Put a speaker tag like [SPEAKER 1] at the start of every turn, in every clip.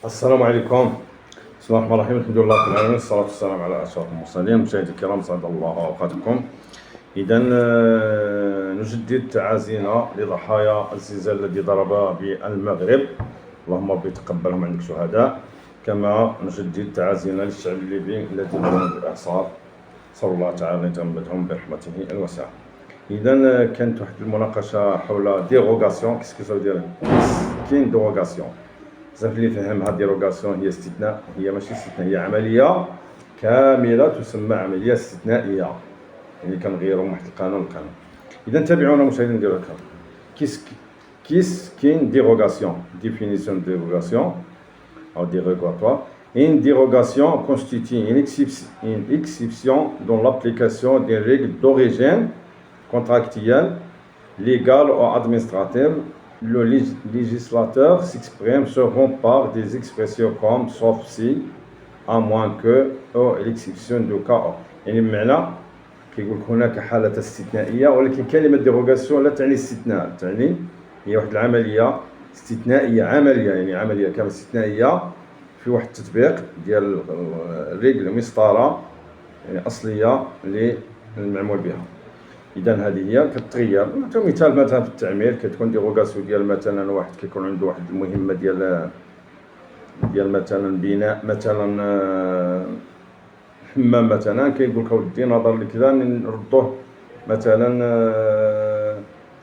[SPEAKER 1] السلام عليكم. بسم الله الرحمن الرحيم. الحمد لله رب العالمين، الصلاة والسلام على أشرف المرسلين. مشاهدي الكرام، سعد الله أوقاتكم. إذا نجدد تعازينا لضحايا الزلزال الذي ضرب بالمغرب، اللهم ربي تقبلهم عندك شهداء. كما نجدد تعازينا للشعب الليبي الذي ظلم بالإعصار، نسأل الله تعالى أن يتغمدهم برحمته الواسعة. إذا كانت واحد المناقشة حول ديروغاسيون. كيسكو سا دير كاين ديروغاسيون؟ بزاف اللي فهم هاد ديروغاسيون هي استثناء، هي ماشي استثناء، هي عملية كاملة تسمى عملية استثنائية، يعني كنغيروا واحد القانون. إذا تابعونا مشاهدينا نديرو الكلام. كاين ديروغاسيون. ديفينيسيون de dérogation ou dérogatoire. Une dérogation constitue une exception dans l'application des règles d'origine contractuelle, légale ou administrative. Le législateur s'exprime souvent par des expressions comme sauf si, à moins que, ou l'exception du cas. يعني بمعنى كيقول لك هناك حالة استثنائية، ولكن كلمة ديروغاسيون لا تعني استثناء، تعني هي واحد العملية استثنائية، يعني عملية كاملة استثنائية في واحد التطبيق ديال الرجل مسطرة، يعني أصلية للمعمول بها. إذا هذه هي كتغير. نعطيو مثال مثلا في التعمير، كتكون ديروغاسيون ديال مثلا واحد كيكون عنده واحد المهمة ديال مثلا بناء مثلا حمام مثلا، كيقول لك اودي نظرا لكذا نردوه مثلا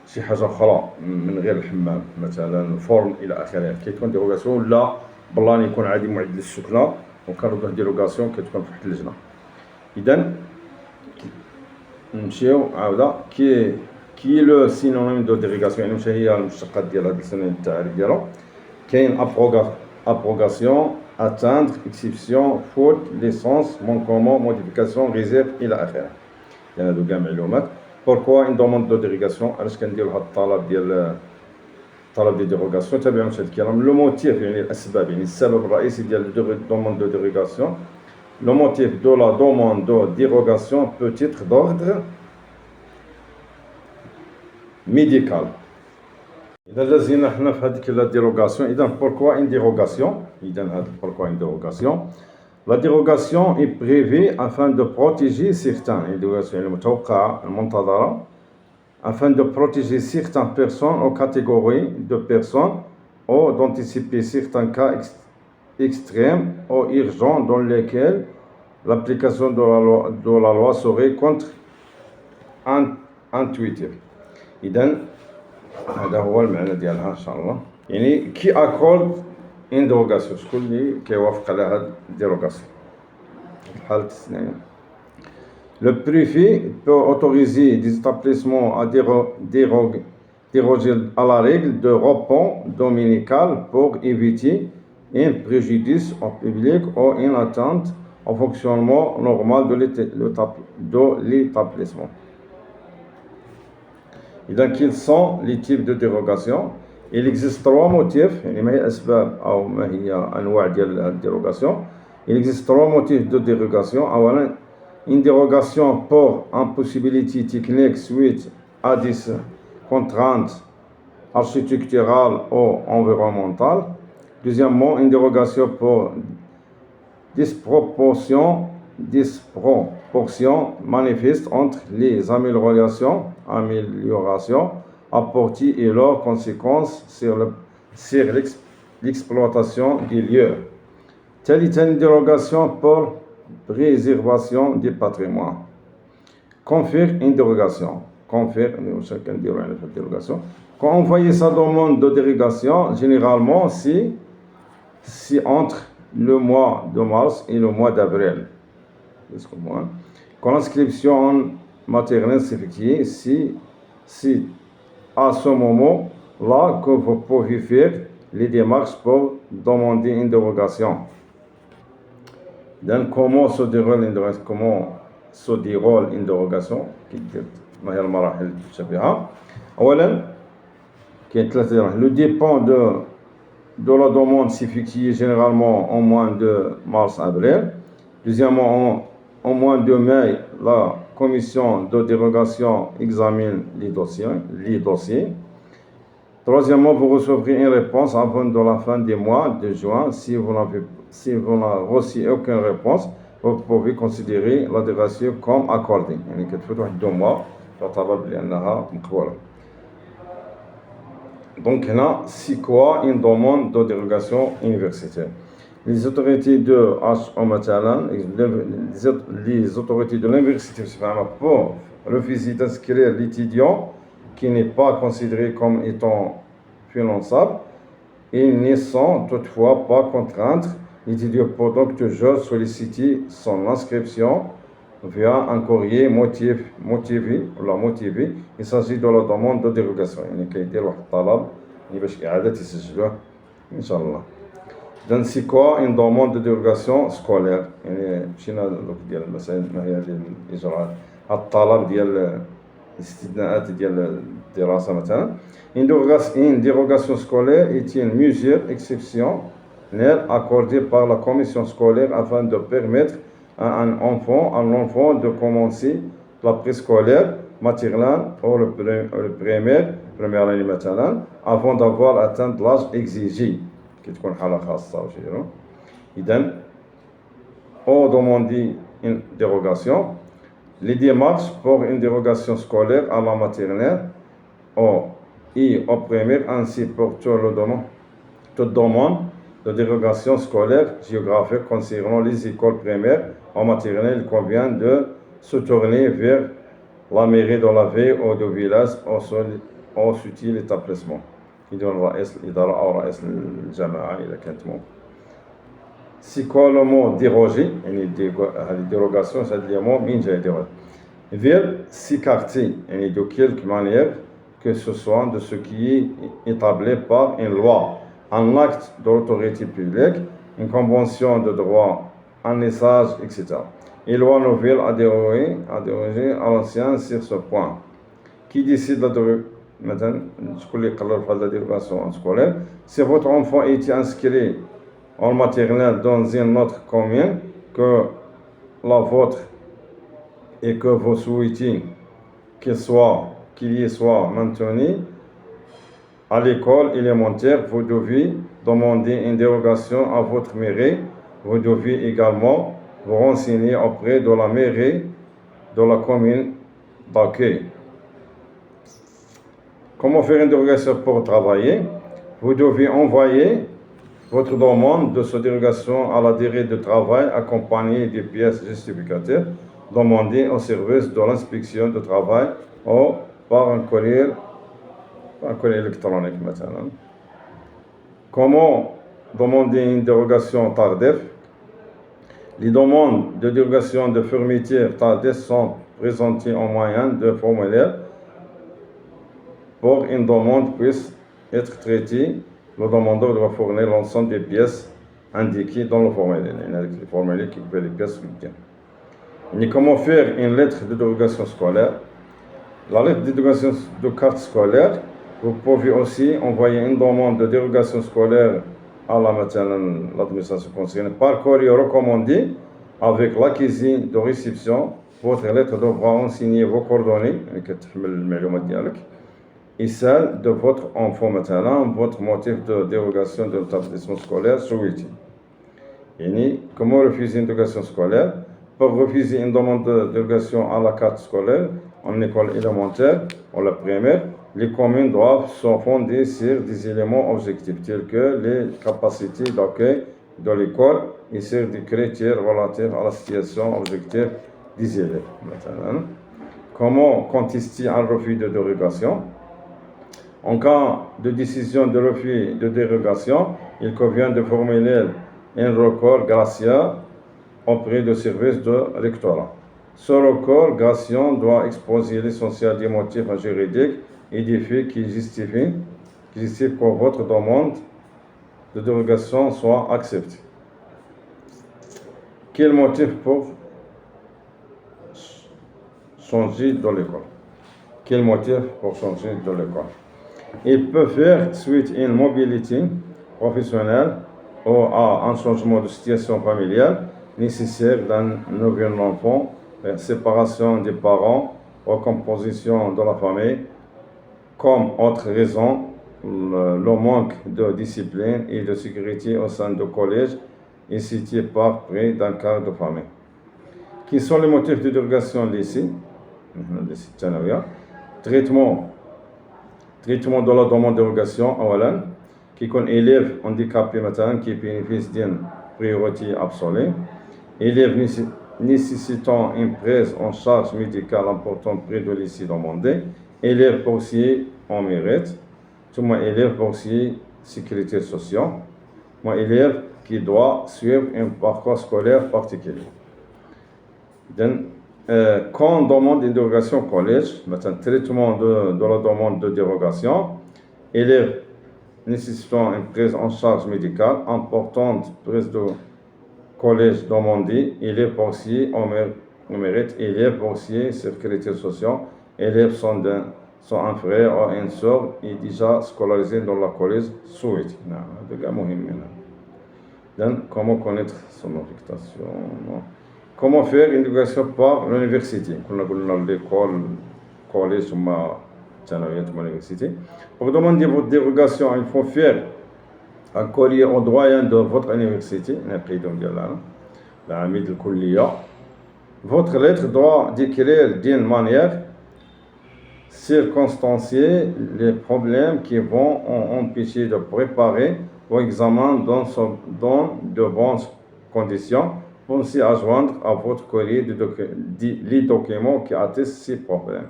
[SPEAKER 1] شي حاجة أخرى من غير الحمام، مثلا فرن إلى آخره. كيكون ديروغاسيون. ولا بلان يكون عادي معد للسكنة وكنردوه ديروغاسيون، كتكون في واحد اللجنة. إذا نمشيو عاودة كي لو سينونيم دو ديروغاسيون، يعني واش هي المشتقات ديال هاد السينونيم التعريف ديالو. كاين ابروغاسيون، atteindre, exception, faute, licence, manquement, modification, réserve إلى آخره. يعني هادو كاع معلومات. Pourquoi une demande de dérogation؟ علاش كنديرو هاد الطلب ديال ديروغاسيون؟ تابعوا هاد الكلام. لو موتيف يعني الأسباب، يعني السبب الرئيسي ديال demande de dérogation. Le motif de la demande de dérogation peut être d'ordre médical. إذا لازلنا حنا في هذيك لا ديروغاسيون. إذا pourquoi une dérogation؟ إذا pourquoi une dérogation؟ La dérogation est prévue afin de protéger certains. يعني dérogation يعني المتوقعة المنتظرة afin de protéger certaines personnes ou catégories de personnes ou d'anticiper certains cas extrêmes ou urgents dans lesquels l'application de la loi serait contre-intuitive. إذا هذا هو المعنى ديالها إن شاء الله. يعني كي أكورد إن ديروغاسيون، شكون اللي كيوافق على هاد الديروغاسيون الحالة الاستثنائية. Le préfet peut autoriser des établissements à déroger à la règle de repos dominical pour éviter un préjudice au public ou une atteinte au fonctionnement normal de l'établissement. إذا quels sont les types de dérogation؟ Il existe trois motifs، يعني ما هي أسباب أو ما هي أنواع ديال الديروغاسيون. Il existe trois motifs de dérogation. أولا une dérogation pour impossibilité technique suite à des contraintes architecturales ou environnementales. Deuxièmement, une dérogation pour disproportion manifeste entre les améliorations apportées et leurs conséquences sur l'exploitation des lieux. Telle est une dérogation pour préservation du patrimoine. Confère une dérogation. Chacun dira une dérogation. Quand on voyait sa demande de dérogation, généralement, si entre le mois de mars et le mois d'avril. Quand l'inscription maternelle s'effectue, si à ce moment-là que vous pouvez faire les démarches pour demander une dérogation. Donc, comment se déroule une dérogation؟ ما هي المراحل المتشابهة؟ أولا كاين ثلاثة مراحل. Le dépend de la demande s'effectue généralement en mois de mars-avril. Deuxièmement, en mois de mai, la commission de dérogation examine les dossiers. Troisièmement, vous recevrez une réponse avant de la fin du mois de juin. Si vous n'avez reçu aucune réponse, vous pouvez considérer la dérogation comme accordée. يعني كتفوت واحد 2 mois تعتبر بأنها مقبولة. Donc là, c'est quoi une demande de dérogation universitaire? Les autorités de les autorités de l'université pour refuser d'inscrire l'étudiant qui n'est pas considéré comme étant finançable, ils ne sont toutefois pas contraints. L'étudiant peut donc toujours solliciter son inscription via un courrier motivé. Il s'agit de la demande de dérogation. يعني كيدير واحد الطلب باش إعادة يسجلوه إن شاء الله. Donc c'est quoi une demande de dérogation scolaire؟ يعني مشينا دوك ديال المسائل ما هي الإجراءات الطلب ديال الاستثناءات ديال الدراسة مثلا. Une dérogation scolaire est une mesure exceptionnelle accordée par la commission scolaire afin de permettre à un enfant de commencer la préscolaire maternelle ou le première année maternelle avant d'avoir atteint l'âge exigé. كتكون حالة خاصة وشي إذن on demande une dérogation. Les démarches pour une dérogation scolaire à la maternelle et au primaire ainsi pour toute demande de dérogation scolaire géographique concernant les écoles primaires en maternelle, il convient de se tourner vers la mairie de la ville ou du village au soutien de l'établissement. يدون رئيس الإدارة أو رئيس الجامعة إذا كانت ممكن. C'est quoi le mot déroger؟ يعني هذه dérogation c'est le mot من جاي déroger. Vers s'écarter يعني de quelque manière que ce soit de ce qui est établi par une loi, un acte de l'autorité publique, une convention de droit, un message, etc. Et loi nouvelle à déroger à l'ancien sur ce point. Qui décide la مثلا شكون اللي يقرر في هذه l'éducation scolaire? Si votre enfant est inscrit en maternelle dans une autre commune que la vôtre et que vous souhaitez qu'il y soit maintenu à l'école élémentaire, vous devez demander une dérogation à votre mairie. Vous devez également vous renseigner auprès de la mairie de la commune d'accueil. Comment faire une dérogation pour travailler? Vous devez envoyer votre demande de cette dérogation à la direction de travail accompagnée des pièces justificatives demandées au service de l'inspection de travail ou par un courrier électronique maintenant. Comment demander une dérogation tardive? Les demandes de dérogation de fermeture tardive sont présentées en moyenne de formulaire. Pour une demande puisse être traitée, le demandeur doit fournir l'ensemble des pièces indiquées dans le formulaire. Il y a des formulaires qui peuvent les pièces bien. Et comment faire une lettre de dérogation scolaire? La lettre de dérogation de carte scolaire, vous pouvez aussi envoyer une demande de dérogation scolaire à l'administration concernée par courrier recommandé avec l'accusé de réception. Votre lettre devra enseigner vos coordonnées, et celle de votre enfant maintenant, votre motif de dérogation de l'établissement scolaire souhaité. Et comment refuser une dérogation scolaire? Pour refuser une demande de dérogation à la carte scolaire en école élémentaire ou la primaire, les communes doivent se fonder sur des éléments objectifs tels que les capacités d'accueil de l'école et sur des critères relatifs à la situation objective des élèves. Maintenant, comment contester un refus de dérogation? En cas de décision de refus de dérogation, il convient de formuler un recours gracieux auprès du service de rectorat. Ce recours gracieux doit exposer l'essentiel des motifs juridiques et des faits qui justifient que votre demande de dérogation soit acceptée. Quel motif pour changer de l'école? Quel motif pour changer de l'école? Il peut faire suite à une mobilité professionnelle ou à un changement de situation familiale nécessaire d'un nouvel enfant, séparation des parents ou composition de la famille, comme autre raison le manque de discipline et de sécurité au sein du collège est cité par près d'un quart de familles. Qui sont les motifs de dérogation lycée? Traitement de la demande de dérogation أولا qui يكون élève handicapé مثلا qui bénéficie d'une priorité absolue, élève nécessitant une prise en charge médicale importante près de lycée demandé, élève boursier en mérite, ثم élève boursier sécurité sociale, élève qui doit suivre un parcours scolaire particulier. Quand on demande une dérogation au collège, maintenant, traitement de la demande de dérogation, élève nécessitant une prise en charge médicale importante, prise de collège demandé, élève boursier en mérite, élève boursier sécurité sociale, élève sont un frère ou une sœur et déjà scolarisé dans le collège souhaité. Comment connaître son affectation? Comment faire une dérogation par l'université? L'école, collège, l'université. Pour demander votre dérogation, il faut faire un courrier au doyen de votre université. Votre lettre doit décrire d'une manière circonstanciée les problèmes qui vont empêcher de préparer l'examen dans de bonnes conditions. Pensez à joindre à votre courrier les documents qui attestent ces problèmes.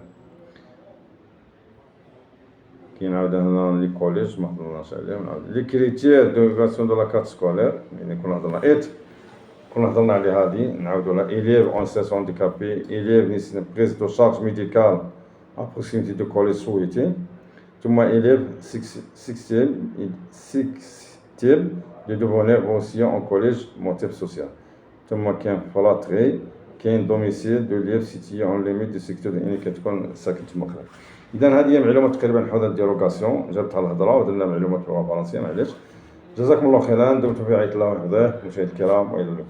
[SPEAKER 1] Les collèges, les critères de dérogation de la carte scolaire, élèves en situation handicapée, élèves nécessitant prise de charge médicale à proximité du collège souhaité, élèves susceptibles de devenir aussi en collège motif social. ثم كان فلاتري كاين دوميسيل دو ليف سيتي اون ليميت دو سيكتور يعني كتكون ساكن في المغرب. اذا هذه هي معلومات تقريبا حول الديروغاسيون جبتها الهضره ودرنا معلومات بالفرنسيه معليش. جزاكم الله خيرا، دمتم في رعايه الله وحفظه مشاهدينا الكرام والى اللقاء.